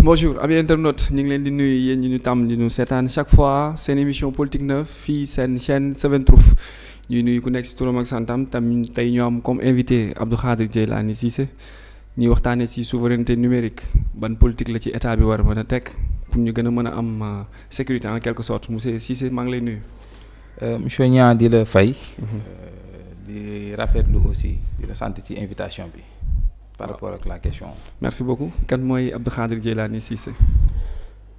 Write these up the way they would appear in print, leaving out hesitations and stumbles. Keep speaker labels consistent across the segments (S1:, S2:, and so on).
S1: bonjour amis internautes ñu ngi leen di nuyu yéen ñi ñu tàmm di ñu seetaan chaque fois seen émission Politique 9 fii seen chaîne Seven Truth ñuy nuyu ku nekk si turam ak santam tam tey ñu am comme invité Abdou Khadre Djeylani Cissé ñuy waxtaanee si souveraineté numérique ban politique la ci état bi war a mën a teg pour ñu gën a mën a am sécurité en quelque sorte monsieur Cissé maa ngi lay nuyu.
S2: monsieur Niang di la fay. di rafetlu aussi di la sant ci invitation bi. par rapport ak la question.
S1: merci beaucoup kan mooy Abdou Khadre Djeylani Cissé.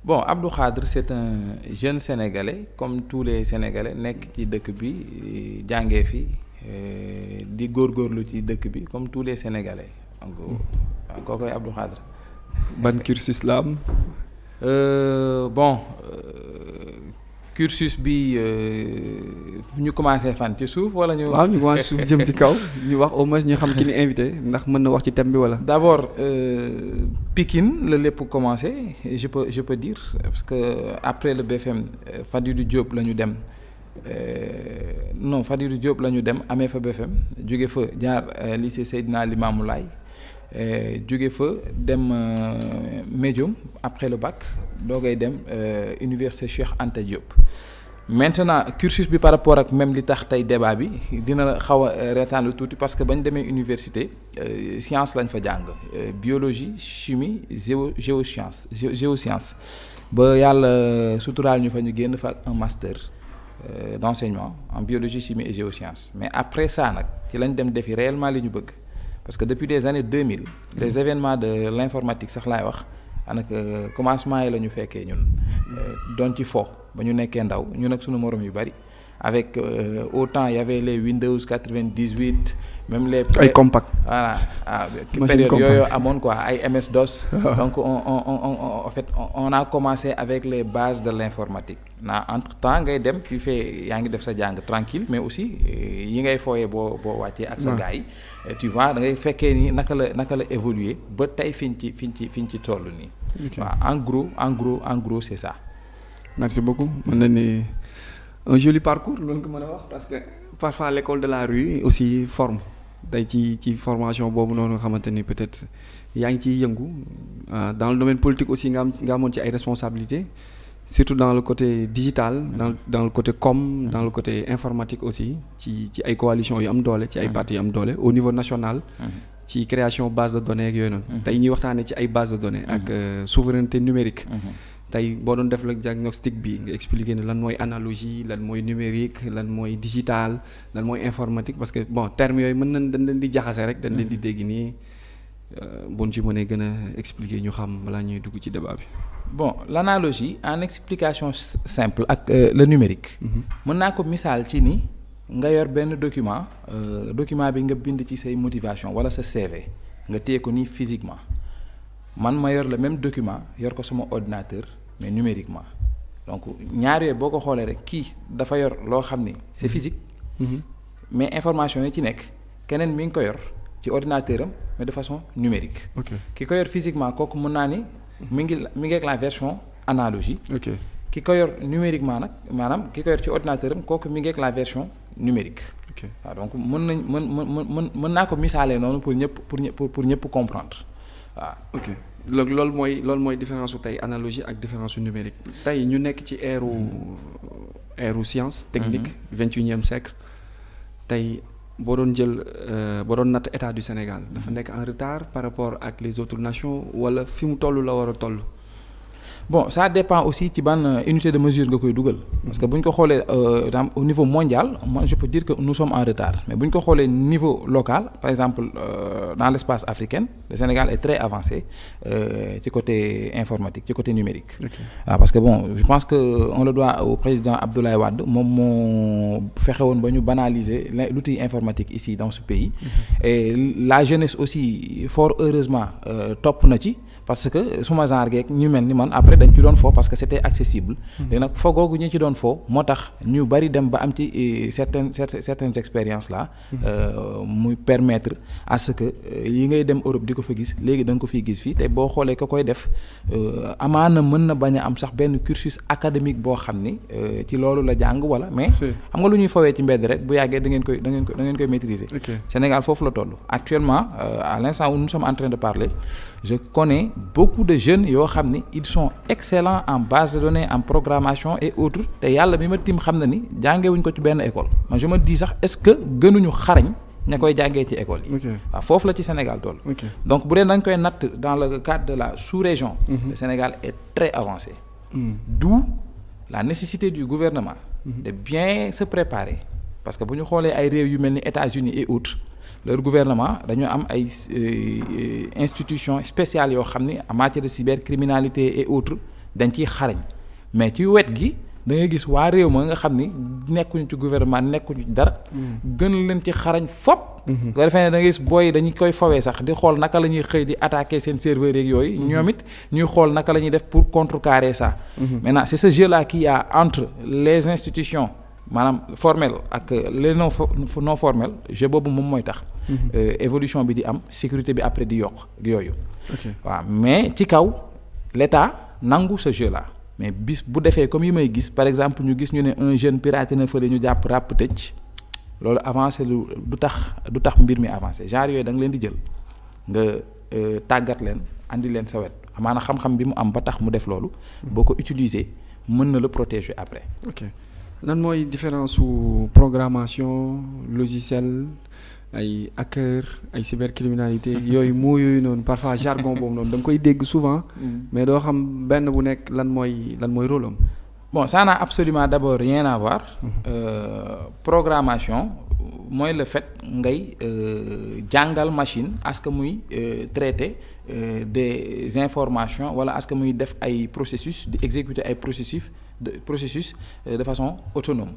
S2: bon Abdou Khadre c'est un jeune sénégalais comme tous les sénégalais nekk ci dëkk bi jàngee fi di góorgóorlu ci dëkk bi comme tous les sénégalais donc kookoy Abdou Khadre.
S1: ban cursus la am.
S2: bon cursus bi ñu commencé fan ci suuf wala ñu.
S1: waaw ñu commencé suuf jëm ci kaw ñu wax au moins ñu xam ki ni invité ndax mën na wax ci thème bi wala.
S2: d'abord Pikine la lépp commencé je peux dire parce que après le BFM Fadilou Diop la ñu dem non Fadilou Diop la ñu dem amee fa BFM jóge fa jaar lycée Seydina Limamou Laye jóge fa dem médium après le bac doogay dem université Cheikh Anta Diop. maintenant cursus bi par rapport ak même li tax tey débat bi dina xaw a reetaan tuuti parce que bañ demee université science lañ fa jàng biologie chimie géoscience ba yàlla suturaal ñu fa ñu génn fa ak un master d'enseignement en biologie chimie et géoscience mais après ça nag ci lañ dem defi réellement li ñu bëgg parce que depuis des années 2000 les événements de l'informatique sax laay wax anaka commencement yi la ñu fekkee ñun doon ci fo ba ñu nekkee ndaw ñun ak sunu morom yu bari avec autant y avait les Windows 98 même les
S1: ay compact
S2: voilà période yooyu amoon quoi ay MS DOS donc en fait on a commencé avec les bases de l'informatique entre temps ngay dem tu fais yaa ngi def sa jàng tranquille mais aussi yi ngay fooyee boo wàccee ak sa gars yi tu vois da ngay fekkee ni naka la évoluer ba tey fiñ ci toll nii waaw en gros c'est ça.
S1: merci beaucoup mën na ni un joli parcours loolu ko mën a wax parce que parfois l'école de la rue aussi forme tey ci formation boobu noonu nga xamante ni peut-être yaa ngi ciy yëngu dans le domaine politique aussi nga amoon ci ay responsabilités surtout dans le côté digital dans le côté com dans le côté informatique aussi ci ay coalitions yu am doole ci ay partis yu am doole au niveau national ci création base de données ak yooyu noonu tey ñuy waxtaanee ci ay base de données ak souveraineté numérique tey boo doon def la diagnostic bi nga expliquer ne lan mooy analogie lan mooy numérique lan mooy digital lan mooy informatique parce que bon termes yooyu mën nañ dañ leen di jaxase rek dañ leen di dégg nii bon ci mënee gën a expliquer ñu xam balaa ñuy dugg ci débat bi.
S2: bon l'analogie en explication simple ak le numérique. mën naa ko misaal ci ni nga yor benn document bi nga bind ci say motivation wala sa CV nga téye ko nii physiquement man ma yor le même document yor ko sama ordinateur mais numériquement donc ñaar yooyu boo ko xoolee rek kii dafa yor loo xam ni c'est physique. mais information yi ci nekk keneen mi ngi ko yor ci ordinateur am mais de façon numérique. ki ko yor physiquement kooku mën naa ni mi ngi ak la version analogie. ki ko yor numériquement nag maanaam ki ko yor ci ordinateur am kooku mi ngi ak la version numérique. waaw donc mën naa ko misaalee noonu pour ñëpp comprendre waaw.
S1: loolu mooy différence su tey analogie ak différence su numérique tey ñu nekk ci ère science technique 21e siècle tey boo doon natt état du Sénégal dafa nekk en retard par rapport ak les autres nations wala fi mu toll la war a toll.
S2: bon ça dépend aussi ci ban unité de mesure nga koy dugal parce que bu ñu ko xoolee au niveau mondial moi je peux dire que nous sommes en retard mais bu ñu ko xoolee niveau local par exemple dans l'espace africain le Sénégal est très avancé ci côté informatique ci côté numérique. waaw parce que bon je pense que on le doit au président Abdoulaye Wade moom moo fexe woon ba ñu banaliser l'outil informatique ici dans ce pays. et la jeunesse aussi fort heureusement topp na ci. parce que suma genre geek ñu mel ni man après dañ ci doon fo parce que c'était accessible. léegi nag fo googu ñu ci doon fo moo tax ñu bari dem ba am ci certaines expériences là. muy permettre à ce que yi ngay dem Europe di ko fa gis léegi da nga ko fiy gis fii te boo xoolee ko koy def amaana mën na bañ a am sax benn cursus académique boo xam ni ci loolu la jàng wala mais. xam nga lu ñuy fowee ci mbedd rek bu yàggee da ngeen koy maîtriser. Sénégal foofu la toll actuellement à l'instant où nous sommes en train de parler je connais beaucoup de jeunes yoo xam ni ils sont excellents en base de données en programmation et autres te yàlla bi ma tim xam na ni jàngewuñ ko ci benn école man je me dis sax est-ce que gënuñu xarañ ña koy jàngee ci école yi. waaw foofu la ci Sénégal toll. donc bu dee dañ koy natt dans le cadre de la sous-région. Le Sénégal est très avancé. D'où la nécessité du gouvernement. De bien se préparer parce que bu ñu xoolee ay réew yu mel ni États-Unis et autres leur gouvernement dañoo am ay institutions spéciales yoo xam ni en matière de cybercriminalité et autres dañ ciy xarañ mais ci wet gi da ngay gis waa réew ma nga xam ni nekkuñu ci gouvernement nekkuñu ci dara. gën leen ci xarañ fop. ko defee ne da ngay gis booy dañu koy fawee sax di xool naka la ñuy xëy di attaquer seen serveurs yeeg yooyu. ñoom it ñuy xool naka la ñuy def pour contrecarrer ça. Maintenant c'est ce jeu-là qu'il y a entre les institutions maanaam formelles ak les non formelles jeu boobu moom mooy tax. évolution bi di am sécurité bi après di yokk yooyu. waaw mais ci kaw l'État nangu ce jeu-là. mais bis bu defee comme yi may gis par exemple ñu gis ñu ne un jeune piraté na fële ñu jàpp ràpp tëj loolu avancé lu du tax mbir mi avancé genre yooyu da nga leen di jël nga tàggat leen andi leen sa wet amaana xam-xam bi mu am ba tax mu def loolu boo ko utiliser mën na la protéger après.
S1: ok lan mooy différence su programmation logiciel ay hacker ay cybercriminalité yooyu moo yooyu noonu parfois jargon boobu noonu da nga koy dégg souvent. mais doo xam benn bu nekk lan mooy rôle am.
S2: bon ça n'a absolument d'abord rien à voir. Programmation mooy le fait ngay jàngal machine à ce que muy traiter des informations wala à ce que muy def ay processus di exécuter ay processus de façon autonome.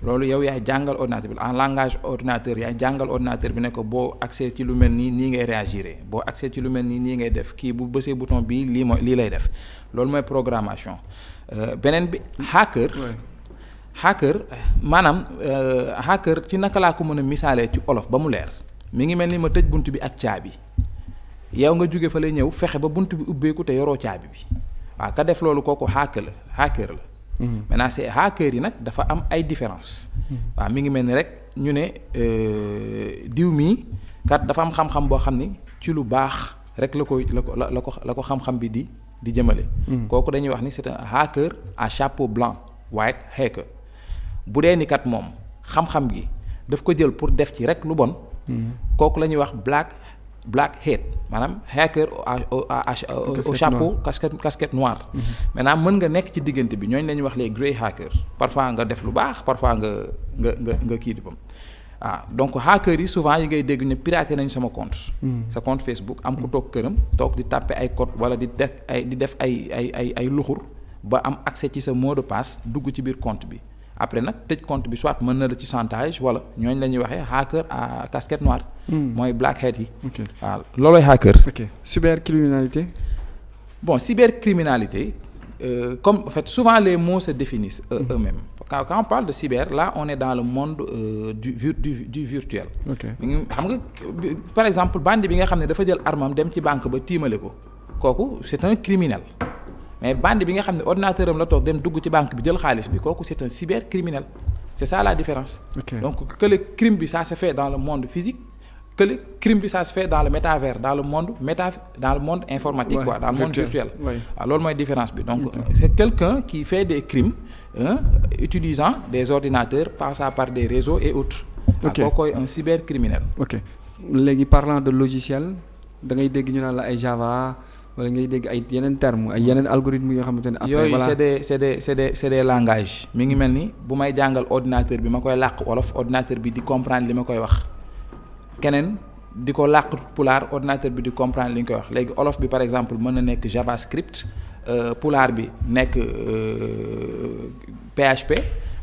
S2: loolu yow yaay jàngal ordinateur bi en langage ordinateur yaay jàngal ordinateur bi ne ko boo accès ci lu mel nii nii ngay réagir boo accès ci lu mel nii nii ngay def kii bu bësee bouton bii lii lay def loolu mooy programmation beneen bi hacker maanaam hacker ci naka laa ko mën a misaalee ci olof ba mu leer mi ngi mel ni ma tëj bunt bi ak caabi yow nga jóge fa lay ñëw fexe ba bunt bi ubbeeku te yoroo caabi bi waaw ka def loolu kooku hacker la. Maintenant c'est hacker yi nag dafa am ay différence waaw mi ngi mel ni rek ñu ne diw mii kat dafa am xam-xam boo xam ni ci lu baax rek la ko xam-xam bi di jëmale. kooku dañuy wax ni c'est un hacker à chapeau blanc white hacker bu dee ni kat moom xam-xam gi daf ko jël pour def ci rek lu bon. kooku la ñuy wax black hat maanaam hacker au chapeau casquette noire. Maintenant mën nga nekk ci diggante bi ñooñu la ñuy wax les grey hackers parfois nga def lu baax parfois nga kii di bam donc hackers yi souvent yi ngay dégg ne piraté nañ sama compte. sa compte Facebook am ku toog këram toog di taper ay code wala di def ay luxur ba am accès ci sa mot de passe dugg ci biir compte bi après nag tëj compte bi soit mën na la ci chantage wala ñooñu la ñuy waxee hacker à casquette noire. mooy black hat yi. waaw loolooy hacker.
S1: Cybercriminalité.
S2: Bon cybercriminalité comme en fait souvent les mots se définissent eux-mêmes. Quand on parle de cyber là on est dans le monde du virtuel. xam nga par exemple bandi bi nga xam ne dafa jël armam dem ci banque ba tiimale ko kooku c'est un criminel. mais bandi bi nga xam ne ordinateur am la toog dem dugg ci banque bi jël xaalis bi kooku c'est un cybercriminel c'est ça la différence. Donc que le crime bi ça se fait dans le monde physique que le crime bi ça se fait dans le métavers dans le monde informatique quoi dans le monde virtuel. waaw loolu mooy différence bi donc c'est quelqu'un qui fait des crimes utilisant des ordinateurs passant par des réseaux et autres. kookoy un cybercriminel.
S1: léegi parlant de logiciel da ngay dégg ñu naan la ay Java. wala ngay dégg ay yeneen termes ay yeneen algorithmes yoo xamante ne. après
S2: yooyu c'est des langages mi ngi mel ni bu may jàngal ordinateur bi ma koy làq wolof ordinateur bi di comprendre li ma koy wax keneen di ko làq pulaar ordinateur bi di comprendre li nga koy wax léegi olof bi par exemple mën na nekk JavaScript pulaar bi nekk PHP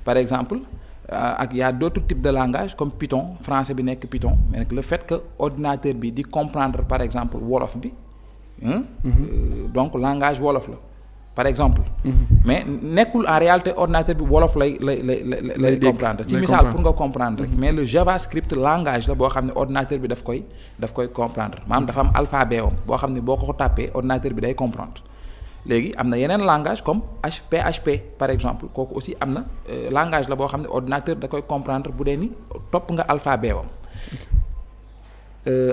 S2: par exemple ak y a d'autres types de langages comme Python français bi nekk Python mais nag le fait que ordinateur bi di comprendre par exemple wolof bi. Donc langage wolof la par exemple. mais nekkul en réalité ordinateur bi wolof lay comprendre ci misaal pour nga comprendre rek mais le JavaScript langage la boo xam ne ordinateur bi daf koy comprendre maanaam dafa am alphabet wam boo xam ne boo ko tàppee ordinateur bi day comprendre léegi am na yeneen langage comme PHP par exemple kooku aussi am na langage la boo xam ne ordinateur da koy comprendre bu dee ni topp nga alphabet wam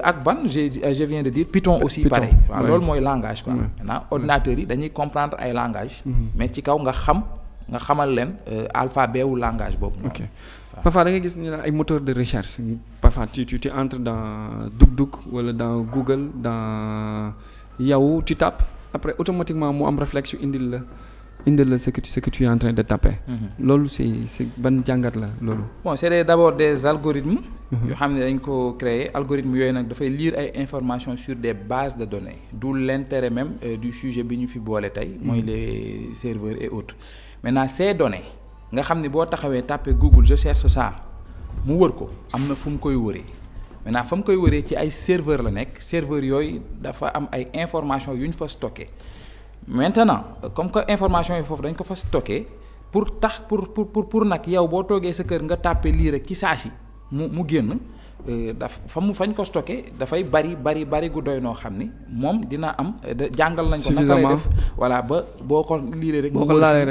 S2: ak ban je viens de dire Python aussi
S1: Python,
S2: pareil waaw
S1: ouais.
S2: loolu mooy langage quoi
S1: Ouais.
S2: maintenant ordinateurs yi dañuy comprendre ay langage mais ci kaw nga xamal leen alphabet wu langage boobu noonu.
S1: ok parfois da nga gis ni ay moteur de recherche parfois tu entres dans DuckDuck wala dans Google dans Yahoo tu tapes après automatiquement mu am réflexe yu indil la ce que tu es en train de taper. loolu c'est ban jàngat la loolu.
S2: bon c'est d'abord des algorithmes. yoo xam ne dañ ko créer algorithme yooyu nag dafay lire ay informations sur des bases de données d'où l'intérêt même du sujet bi ñu fi boole tey. mooy les serveurs et autres. maintenant ces données nga xam ne boo taxawee taper Google je cherche ça mu wër ko am na fu mu koy wëree maintenant fa mu koy wëree ci ay serveurs la nekk serveurs yooyu dafa am ay informations yu ñu fa stocké maintenant comme que information yi foofu dañ ko fa stocké pour nag yow boo toogee sa kër nga taper lii rek ci saa si mu génn fañ ko stocké dafay bari gu doy noo xam ni moom dina am jàngal nañ ko naka lay def voilà ba boo ko liiree rek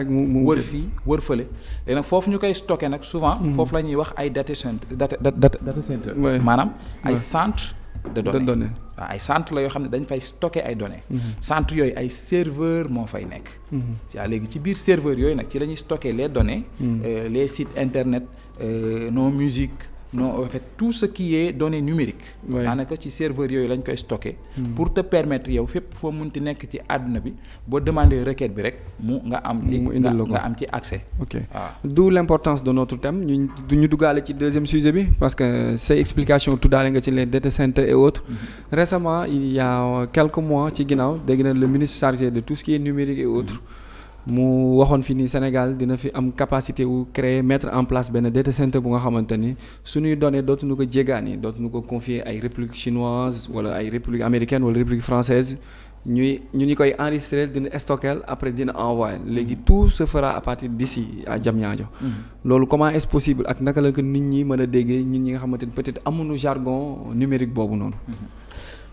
S2: mu wër fii wër fële léegi nag foofu ñu koy stocké nag souvent foofu la ñuy wax ay data center maanaam ay centre de données waaw ay centre la yoo xam ne dañ fay stocké ay données centre yooyu ay serveur moo fay nekk léegi ci biir serveur yooyu nag ci la ñuy stocké les données les sites internet nos musiques non en fait tout ce qui est données numériques daanaka ci serveur yooyu lañ koy stocké pour te permettre yow fépp foo munti nekk ci àdduna bi boo demander requête bi rek nga am ci accès
S1: ok d'où l'importance de notre thème ñu duggaale ci deuxième sujet bi parce que say explications tuddaale nga ci les data centers et autres récemment il y a quelques mois ci ginnaaw dégg na le ministre chargé de tout ce qui est numérique et autres mu waxoon fi ni Sénégal dina fi am capacité wu créer mettre en place benn data center bu nga xamante ni suñuy données dootuñu ko jéggaani dootuñu ko confier ay république chinoise wala ay république américaine wala république française ñu koy enregistrer dina stocker après dina envoyer léegi tout se fera à partir d'ici à Diamniadio loolu comment est-ce possible ak naka la ko nit ñi mën a déggee ñun ñi nga xamante ni peut-être amuñu jargon numérique boobu noonu.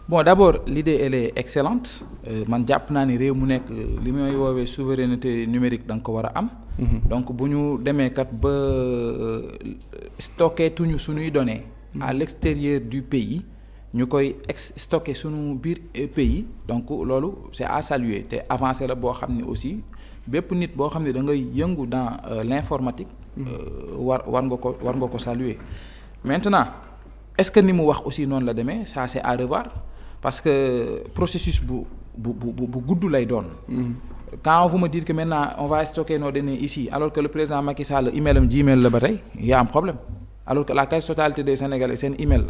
S2: bon d'abord l'idée elle est excellente man jàpp naa ni réew mu nekk li may woowee souveraineté numérique da nga ko war a am. donc bu ñu demee kat ba stocké tuñu suñuy données. à l'extérieur du pays ñu koy stocké suñu biir pays donc loolu c'est à saluer te avancé la boo xam ne aussi bépp nit boo xam ne da ngay yëngu dans l'informatique. war nga ko saluer maintenant est-ce que ni mu wax aussi noonu la demee ça c'est à revoir. parce que processus bu gudd lay doon. Quand vous me dites que maintenant on va stocker nos données ici alors que le président Macky Sall email am Gmail la ba tey y a un problème alors que la quasi-totalité des Sénégalais seen email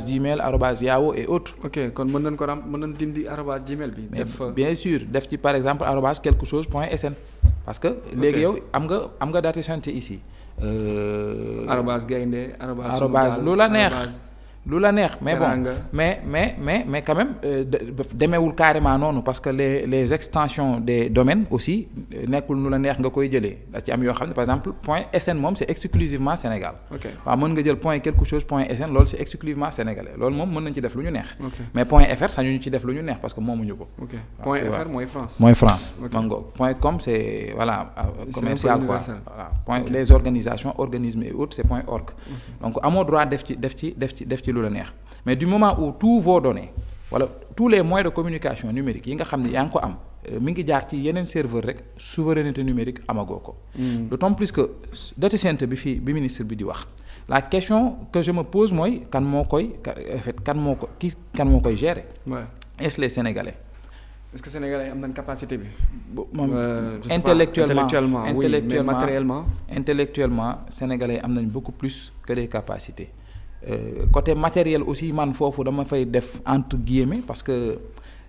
S2: @Gmail @Yahoo et autres.
S1: ok kon mën nañ dindi @Gmail bi.
S2: mais bien sûr def ci par exemple quelque chose point sn. parce que léegi yow am nga data center ici.
S1: @gaynde
S2: lu la neex mais bon mais quand même demeewul carrément noonu parce que les extensions des domaines aussi nekkul nu la neex nga koy jëlee da ci am yoo xam ne par exemple point sn moom c'est exclusivement Sénégal. waaw mën nga jël point quelque chose point sn loolu c'est exclusivement sénégalais loolu moom mën nañ ci def lu ñu neex. mais point fr sañuñu ci def lu ñu neex parce que moomuñu ko.
S1: point fr mooy France.
S2: mooy France. mango point com c'est voilà commercial quoi voilà point les organisations organismes et autres c'est point org. donc amoo droit def ci lu la neex mais du moment où tous vos données wala tous les moyens de communication numérique yi nga xam ne yaa ngi ko am mi ngi jaar ci yeneen serveur rek souveraineté numérique amagoo ko. d'autant plus que data center bi ministre bi di wax la question que je me pose mooy kan moo koy gérer. est-ce les Sénégalais.
S1: est-ce que Sénégalais am nañ capacité bi.
S2: moom intellectuellement
S1: oui, mais matériellement.
S2: intellectuellement Sénégalais am nañ beaucoup plus que les capacités. Côté matériel aussi man foofu dama fay def entre guillemets parce que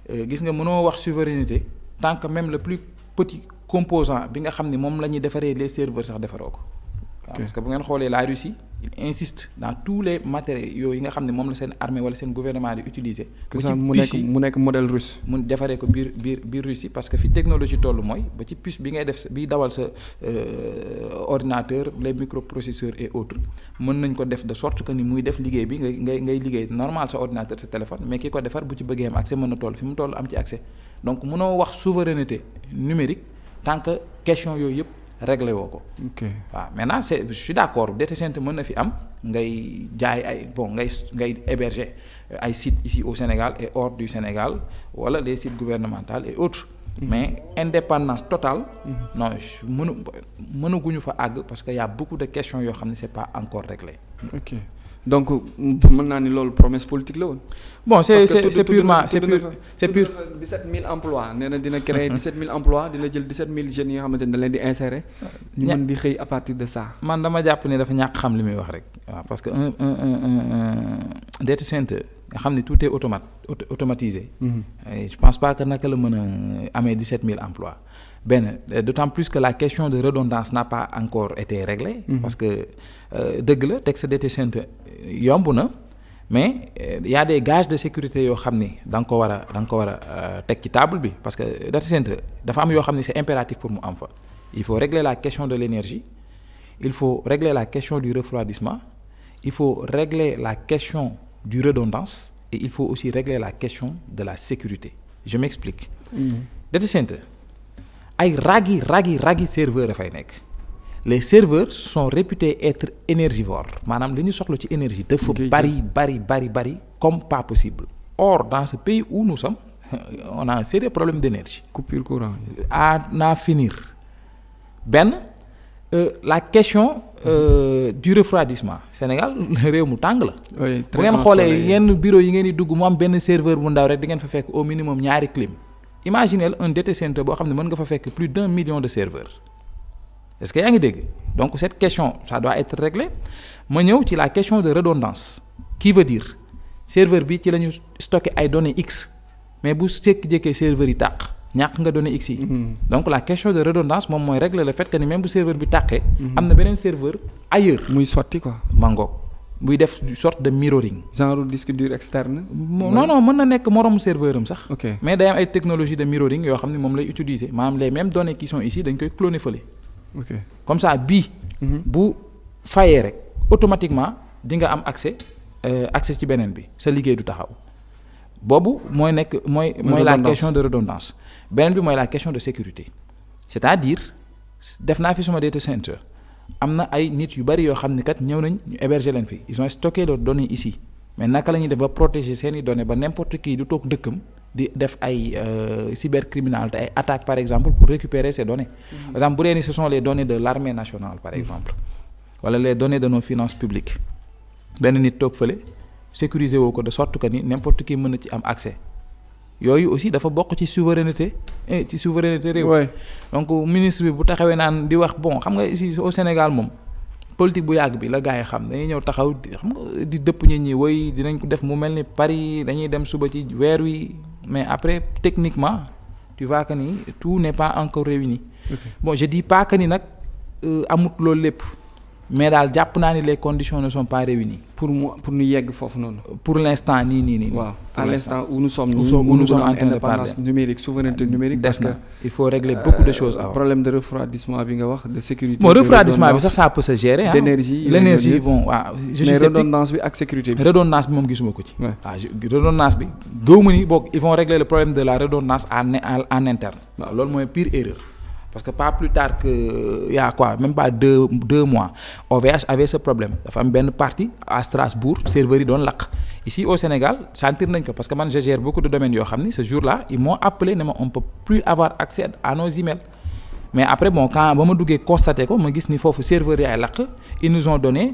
S2: gis nga mënoo wax souveraineté tant que même le plus petit composant bi nga xam ne moom la ñuy defaree les serveurs sax defaroo ko. parce que bu ngeen xoolee la Russie il insiste dans tous les matériels yooyu yi nga xam ne moom la seen armée wala seen gouvernement di utiliser.
S1: que ça mu nekk modèle russe.
S2: mu defaree ko biir Russie parce que fi technologie toll mooy ba ci puce bi ngay def biy dawal sa ordinateur les microprocesseurs et autres mën nañ ko def de sorte que ni muy def liggéey bi ngay liggéey normal sa ordinateur sa téléphone mais ki ko defar bu ci bëggee am accès mën na toll fi mu toll am ci accès donc mënoo wax souveraineté numérique tant que question yooyu yëpp réglé woo ko.
S1: ok
S2: waaw maintenant je suis d'accord data center mën na fi am ngay jaay ay ngay héberger ay sites ici au Sénégal et hors du Sénégal wala des sites gouvernementaux et autres. mais indépendance totale. non mënaguñu fa àgg parce que y a beaucoup de questions yoo xam ne c'est pas encore réglé.
S1: ok donc mën naa ni loolu promesse politique la woon.
S2: bon c'est purement c'est pur
S1: 17000 emplois nee na dina créer 17000 emplois dina jël 17000 jeunes yi nga xamante ne da leen di insérer. ñu mën di xëy à partir de ça.
S2: man dama jàpp ne dafa ñàkk xam li muy wax rek. waaw parce que un data center nga xam ne tout est automatisé. je pense pas que naka la mën a amee 17000 emplois. d'autant plus que la question de redondance n'a pas encore été réglée. parce que dëgg la teg sa data center yomb na mais y a des gages de sécurité yoo xam ni da nga ko war a teg ci table bi parce que data center dafa am yoo xam ni c'est impératif pour mu am fa. il faut régler la question de l'énergie, il faut régler la question du refroidissement, il faut régler la question du redondance et il faut aussi régler la question de la sécurité. Je m'explique. Data center ay ragi serveurs dafay nekk. Les serveurs sont réputés être énergivores maanaam li ñu soxla ci énergie dafa bari comme pas possible. Or dans ce pays où nous sommes on a un sérieux problème d'énergie.
S1: Coupure courant.
S2: à finir. La question du refroidissement Sénégal réew mu tàng la.
S1: oui
S2: bu ngeen xoolee yenn bureau yi ngeen di dugg mu am benn serveur bu ndaw rek di ngeen fa fekk au minimum ñaari clim. Imaginez un data center boo xam ne mën nga fa fekk plus d'1 million de serveurs est-ce que yaa ngi dégg donc cette question ça doit être réglé ma ñëw ci la question de redondance qui veut dire serveur bi ci la ñu stocké ay données X mais bu jékki-jékkee serveur yi tàq ñàkk nga données X yi. donc la question de redondance moom mooy régler le fait que ni même bu serveur bi tàqee. am na beneen serveur ailleurs.
S1: muy sotti quoi.
S2: mangoog buy def une sorte de mirroring.
S1: genre disque dur externe.
S2: non mën na nekk moromu serveur am sax.
S1: ok
S2: mais day am ay technologie de mirroring yoo xam ne moom lay utiliser maanaam les mêmes données qui sont ici dañ koy cloner fële.
S1: ok
S2: comme ça bii. bu fayee rek automatiquement di nga am accès ci beneen bi sa liggéey du taxaw boobu mooy nekk mooy la question de redondance beneen bi mooy la question de sécurité c'est-à-dire def naa fi suma data center am na ay nit yu bari yoo xam ne kat ñëw nañ ñu héberger leen fi ils ont stocké leurs données ici mais naka la ñuy def ba protéger seeni données ba n'importe qui du toog dëkkam di def ay cybercriminalité ay attaques par exemple pour récupérer ces données. Par exemple bu dee ni ce sont les données de l'armée nationale par exemple wala les données de nos finances publiques benn nit toog fële sécuriser woo ko de sorte que ni n'importe qui mën na ci am accès yooyu aussi dafa bokk ci souveraineté réew. donc ministre bi bu taxawee naan di wax bon xam nga ici au Sénégal moom politique bu yàgg bi la gars yi xam dañuy ñëw taxaw xam nga di dëpp nit ñi woy dinañ ko def mu mel ni Paris dañuy dem suba ci weer wi mais après techniquement tu vois que ni tout n'est pas encore réuni. Bon je dis pas que ni nag amut loolu lépp mais daal jàpp naa ni les conditions ne sont pas réunies.
S1: pour ñu yegg foofu noonu.
S2: pour l'instant nii.
S1: waaw à l'instant où nous sommes.
S2: nous sommes en train de parler
S1: numérique souveraineté numérique.
S2: des na il faut régler beaucoup de choses avant.
S1: problème de refroidissement bi nga wax de sécurité.
S2: bon refroidissement bi sax ça peut se gérer. l'énergie bon waaw. je suis sceptique mais
S1: redondance bi ak sécurité bi.
S2: redondance bi moom gisuma ko ci. waaw redondance bi gëwuma ni boog ils vont régler le problème de la redondance en interne. waaw loolu mooy pire erreur. Parce que pas plus tard que il y a quoi même pas deux mois OVH avait ce problème dafa am benn partie à Strasbourg serveurs yi doon lakk ici au Sénégal sentir nañ ko parce que man je gère beaucoup de domaines yoo xam ni ce jour-là ils m'ont appelé ne ma on peut plus avoir accès à nos emails mais après bon quand ba ma duggee constaté ko ma gis ni foofu serveurs yaay lakk ils nous ont donné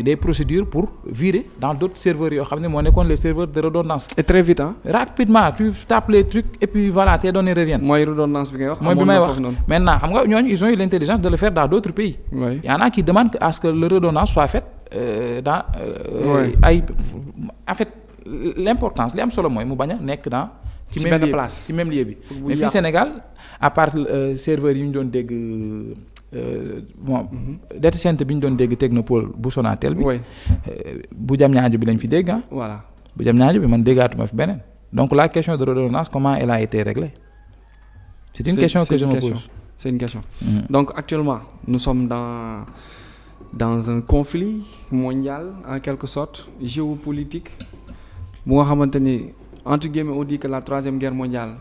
S2: des procédures pour virer dans d'autres serveurs yoo xam ne moo nekkoon les serveurs de redondance.
S1: Et très vite hein.
S2: Rapidement tu tapes les trucs et puis voilà tes données reviennent.
S1: mooy redondance bi ngay wax.
S2: mooy bi may wax maintenant xam nga ñooñu ils ont eu l'intelligence de le faire dans d'autres pays.
S1: Oui.
S2: Il y en a qui demandent à ce que le redondance soit faite dans ay en fait l'importance li am solo mooy mu bañ a nekk dans. ci même lieu bi mais fii Sénégal à part serveurs yi ñu doon dégg bon data center bi ñu doon dégg Technopole bu Sonatel bi bu Diamniadio bi lañ fi dégg
S1: voilà
S2: bu Diamniadio bi man déggaatuma fi beneen donc la question de redondance comment elle a été réglée c'est une question que je me pose.
S1: C'est une question. Donc actuellement nous sommes dans un conflit mondial en quelque sorte géopolitique bu nga xamante ni entre guillemets on dit que la troisième guerre mondiale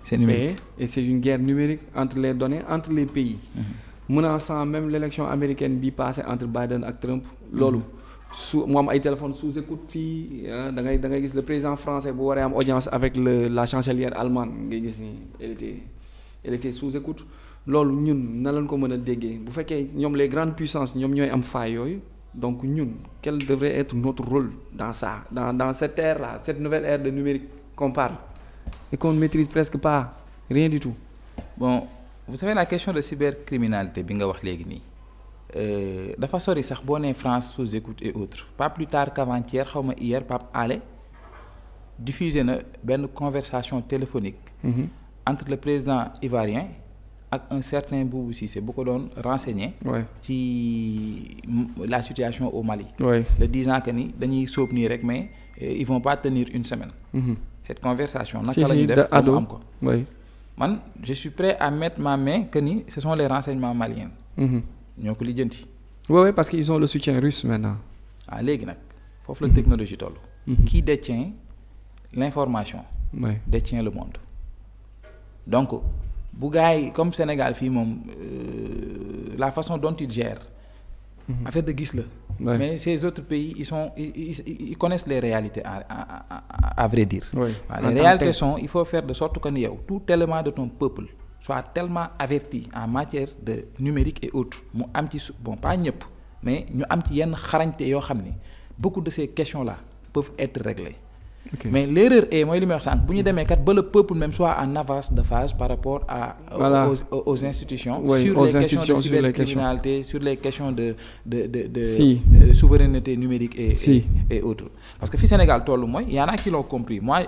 S2: c'est numérique
S1: et c'est une guerre numérique entre les données entre les pays menaçant même l'élection américaine bi passée entre Biden ak Trump. loolu mu am ay téléphone sous écoute fii da ngay gis le président français bu waree am audience avec la chancelière allemande ngay gis ni elle était sous écoute. loolu ñun na lañ ko mën a déggee bu fekkee ñoom les grandes puissances ñoom ñooy am failles yooyu donc ñun quel devrait être notre rôle dans ça dans cette ère là cette nouvelle ère de numérique qu'on parle et qu'on ne maîtrise presque pas rien du tout.
S2: Bon, vous savez la question de cybercriminalité bi nga wax léegi nii dafa sori sax boo nee France sous écoute et autres pas plus tard qu'avant-hier xaw ma hier Pape Alé diffusé na benn conversation téléphonique entre le président ivoirien ak un certain Boubou Cissé bu ko doon renseigner ci la situation au Mali le disant que ni dañuy sóob nii rek mais ils vont pas tenir une semaine cette conversation naka la ñuy def ba mu am ko man je suis prêt à mettre ma main que ni ce sont les renseignements maliens ñoo ko lijjanti
S1: oui parce que ils ont le soutien russe maintenant
S2: léegi nag foofu la technologie toll qui détient l'information détient le monde donc bu gars yi comme Sénégal fii moom la façon dont ils gèrent affaire de gis la mais ces autres pays ils connaissent les réalités à vrai dire les réalités sont il faut faire de sorte que ni yow tout élément de ton peuple soit tellement averti en matière de numérique et autres mu am ci bon pas ñëpp mais ñu am ci yenn xarañte yoo xam ni beaucoup de ces questions là peuvent être réglées. Mais l'erreur est mooy li may wax sànq bu ñu demee kat ba le peuple même soit en avance de phase par rapport à aux institutions sur les questions de cybercriminalité sur les questions de souveraineté numérique et autres parce que fi Sénégal tollu mooy y en a qui l'ont compris moi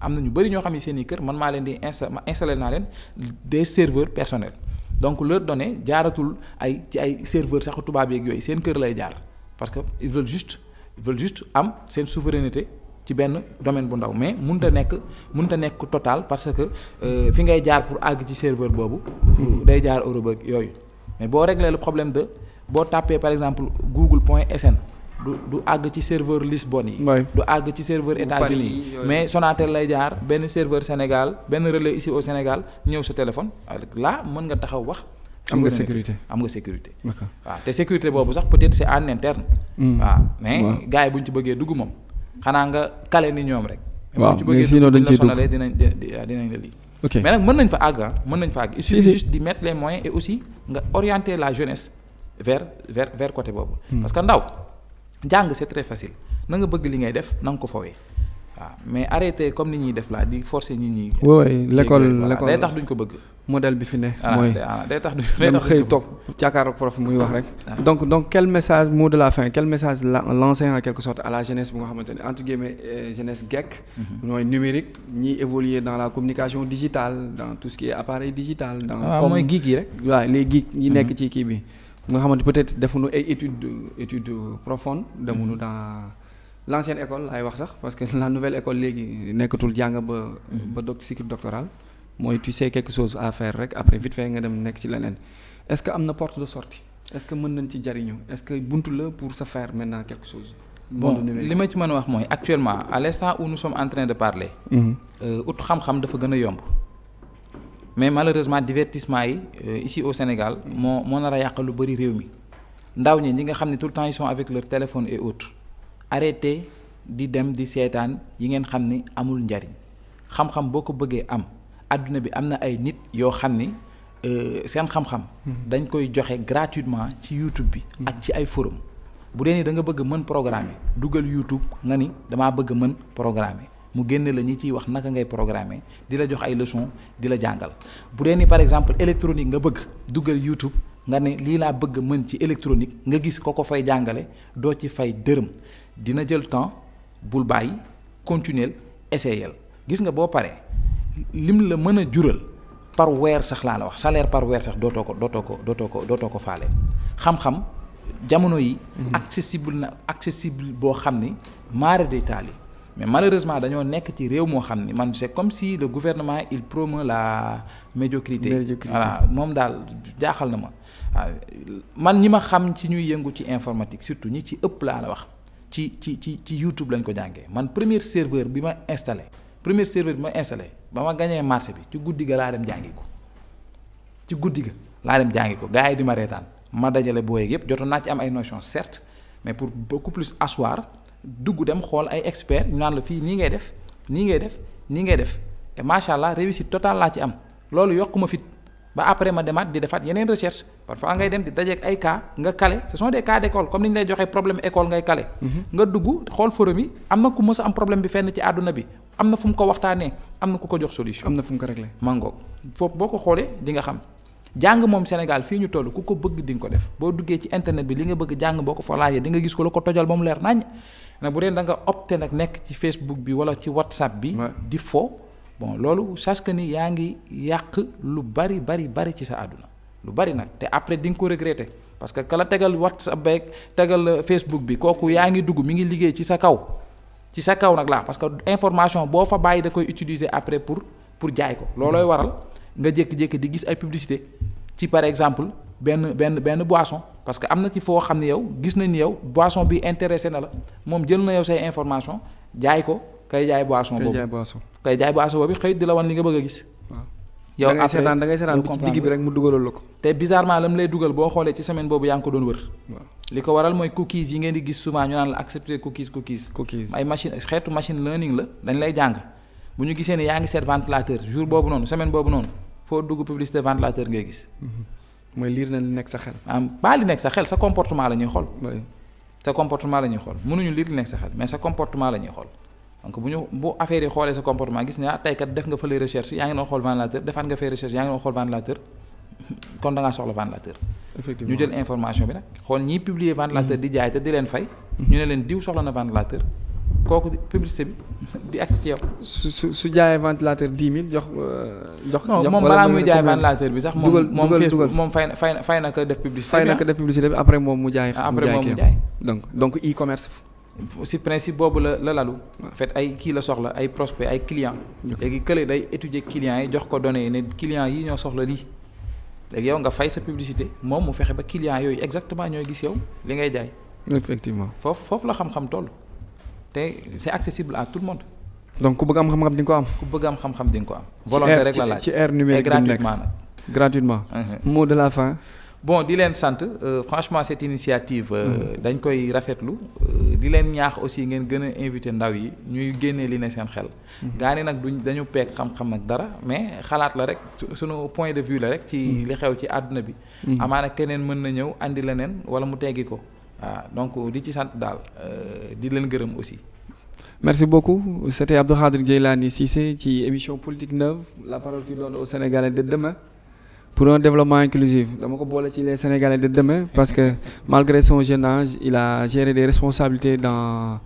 S2: am na ñu bëri ñoo xam ne seen i kër man maa leen di installé naa leen des serveurs personnels donc leurs données jaaratul ci ay serveurs sax tubaab yeeg yooyu seen kër lay jaar parce que ils veulent juste am seen souveraineté ci benn domaine bu ndaw mais mënut a nekk total parce que fi ngay jaar pour àgg ci serveur boobu day jaar Europe ak yooyu mais boo régler le problème de boo tapé par exemple google.sn du àgg ci serveur Lisbonne yi du àgg ci serveur États-Unis mais Sonatel lay jaar benn serveur Sénégal benn relais ici au Sénégal ñëw sa téléphone là mën nga taxaw wax am nga sécurité waaw te sécurité boobu sax peut-être c'est en interne waaw mais gars yi bu ñu ci bëggee dugg moom xanaa nga kale ni ñoom rek
S1: waaw mais sinon dañ ciy dugg
S2: dinañ la lii mais nag mën nañ fa àgg il suffit juste d'y mettre les moyens et aussi nga orienter la jeunesse vers côté boobu parce que ndaw jàng c'est très facile na nga bëgg li ngay def na nga ko fowee waaw mais arrêter comme ni ñuy def là di forcer nit ñi.
S1: oui l'école
S2: day tax duñ ko bëgg.
S1: modèle bi fi ne. mooy
S2: day tax
S1: xëy toog jàkkaarloog prof muy wax rek. donc quel message mot de la fin quel message lancer en quelque sorte à la jeunesse bu nga xamante ne entre guillemets jeunesse geek. mooy numérique ñiy évoluer dans la communication digitale dans tout ce qui est appareil digital.
S2: dans mooy geek yi rek.
S1: waaw les geek ñi nekk ci kii bi. nga xamante peut-être defuñu ay études profondes demuñu dans l'ancienne école laay wax sax parce que la nouvelle école léegi nekkatul jàng ba cycle doctoral mooy tu sais quelque chose à faire rek après vite fait nga dem nekk ci leneen est-ce que am na porte de sortie est-ce que mën nañ ci jariñu est-ce que buntu la pour se faire maintenant quelque chose.
S2: bon li ma ci mën a wax mooy actuellement à l'instant où nous sommes en train de parler. ut xam-xam dafa gën a yomb. mais malheureusement divertissement yi ici au Sénégal moo nar a yàq lu bari réew mi ndaw ñi nga xam ne tout le temps ils sont avec leur téléphone et autres arrêtez di dem di seetaan yi ngeen xam ni amul njariñ xam-xam boo ko bëggee am adduna bi am na ay nit yoo xam ni seen xam-xam dañ koy joxe gratuitement ci YouTube bi ak ci ay forum bu dee ni da nga bëgg mën programmer dugal YouTube nga ni damaa bëgg mën programmer mu génne la ñi ciy wax naka ngay programmer di la jox ay leçons di la jàngal bu dee ni par exemple électronique nga bëgg dugal YouTube nga ne lii laa bëgg mën ci électronique nga gis ko fay jàngale doo ci fay dërëm dina jël temps bul bàyyi continuer essayer gis nga boo paree lim la mën a jural par weer sax laa la wax salaire par weer sax dootoo ko faale xam-xam jamono yi accessible boo xam ni maare day taali mais malheureusement dañoo nekk ci réew moo xam ni man c'est comme si le gouvernement il promeut la médiocrité voilà moom daal jaaxal na ma waaw man ñi ma xam ci ñuy yëngu ci informatique surtout ñi ci ëpp laa la wax ci YouTube lañ ko jàngee man premier serveur bi ma installé ba ma gañee marché bi ci guddi ga laa dem jàngi ko ci guddi ga laa dem jàngi ko gars yi di ma reetaan ma dajale booy yëpp jotoon naa ci am ay notions certes mais pour beaucoup plus asseoir dugg dem xool ay experts ñu naan la fii nii ngay def nii ngay def nii ngay def et macha allah réussite totale laa ci am loolu yokku ma fit ba après ma demaat di defaat yeneen recherche parfois ngay dem di dajeek ay cas nga kale ce sont des cas d'école comme ni ñu lay joxee problème école ngay kale nga dugg xool forum yi am na ku mës a am problème bi fenn ci àdduna bi am na fu mu ko waxtaanee am na ku ko jox solution.
S1: am na fu mu ko réglé.
S2: mangoog foofu boo ko xoolee di nga xam jàng moom Sénégal fii ñu toll ku ko bëgg di nga ko def boo duggee ci internet bi li nga bëgg jàng boo ko fa laajee di nga gis ko la ko tojal ba mu leer naññ nag bu dee da nga opté nag nekk ci Facebook bi wala ci WhatsApp bi. di fo bon loolu sache que ni yaa ngi yàq lu bari ci sa àdduna lu bari nag te après di nga ko regretter parce que kala tegal WhatsApp beeg tegal Facebook bi kooku yaa ngi dugg mi ngi liggéey ci sa kaw nag laa parce que information boo fa bàyyi da koy utiliser après pour jaay ko loolooy waral nga jékki-jékki di gis ay publicité ci par exemple benn boisson parce que am na ci foo xam ne yow gis nañ ni yow boisson bi intéressé na la moom jël na yow say information jaay ko kay jaay boisson boobu xëy di la wan li nga bëgg a gis. yow après
S1: da ngay seetaan bi ci digg bi rek mu dugalal la ko.
S2: te bizarrement la mu lay dugal boo xoolee ci semaine boobu yaa ngi ko doon wër. li ko waral mooy cookies yi ngeen di gis souvent ñu naan la accepter cookies. ay xeetu machine learning la dañ lay jàng bu ñu gisee ne yaa ngi seet ventilateur jour boobu noonu semaine boobu noonu foo dugg publicité ventilateur ngay gis.
S1: mooy liir na li nekk sa xel.
S2: pas li nekk sa xel sa comportement la ñuy xool. sa comportement la ñuy xool mënuñu liir li nekk sa xel mais sa comportement la ñuy xool donc bu affaire yi xoolee sa comportement gis ne tey kat def nga fële recherche yaa ngi doon xool ventilateur defaat nga fay recherche yaa ngi doon xool ventilateur kon da ngaa soxla ventilateur.
S1: effectivement
S2: ñu jël information bi nag xool ñiy publier ventilateur di jaay te di leen fay. ñu ne leen diw soxla na ventilateur kooku publicité bi di agsi ci yow.
S1: su jaayee ventilateur 10 000 jox.
S2: non moom balaa muy jaay ventilateur bi sax. moom Facebook moom fay na ko def publicité bi.
S1: après moom mu jaay.
S2: après moom mu jaay
S1: donc e-commerce.
S2: si principe boobu la lalu. en fait ay kii la soxla ay prospect ay clients. léegi kële day étudier clients yi jox ko données yi ne clients yi ñoo soxla lii. léegi yow nga fay sa publicité moom mu fexe ba clients yooyu exactement ñooy gis yow li ngay jaay.
S1: effectivement
S2: foofu la xam-xam toll. te c'est accessible à tout le monde.
S1: donc ku bëgg am xam-xam di nga ko am.
S2: ku bëgg am xam-xam di nga ko am. volonté rek la laaj
S1: ci ère numérique
S2: gratuitement nag.
S1: gratuitement. mot de la fin.
S2: bon di leen sant franchement cette initiative dañ koy rafetlu di leen ñaax aussi ngeen gën a invité ndaw yi ñuy génnee li ne seen xel. gaa ni nag dañu peeg xam-xam nag dara mais xalaat la rek sunu point de vue la rek ci li xew ci àdduna bi. amaana keneen mën na ñëw andi leneen wala mu teggi ko. waaw donc di ci sant daal di leen gërëm aussi.
S1: merci beaucoup c'était Abdou Khadre Djeylani Cissé ci émission Politique Neuve la parole qui donne aux Sénégalais de demain pour un développement inclusif dama ko boole ci les Sénégalais de demain parce que malgré son jeune âge il a géré des responsabilités dans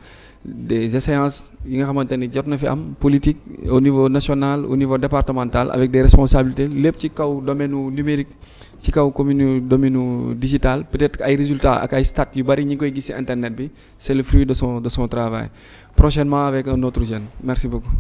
S1: des échéances yi nga xamante ni jot na fi am politique au niveau national au niveau départemental avec des responsabilités lépp ci kaw domaine numérique ci kaw commune domaine digital peut-être ay résultats ak ay stats yu bari ñi ngi koy gis ci internet bi c'est le fruit de son travail prochainement avec un autre jeune merci beaucoup.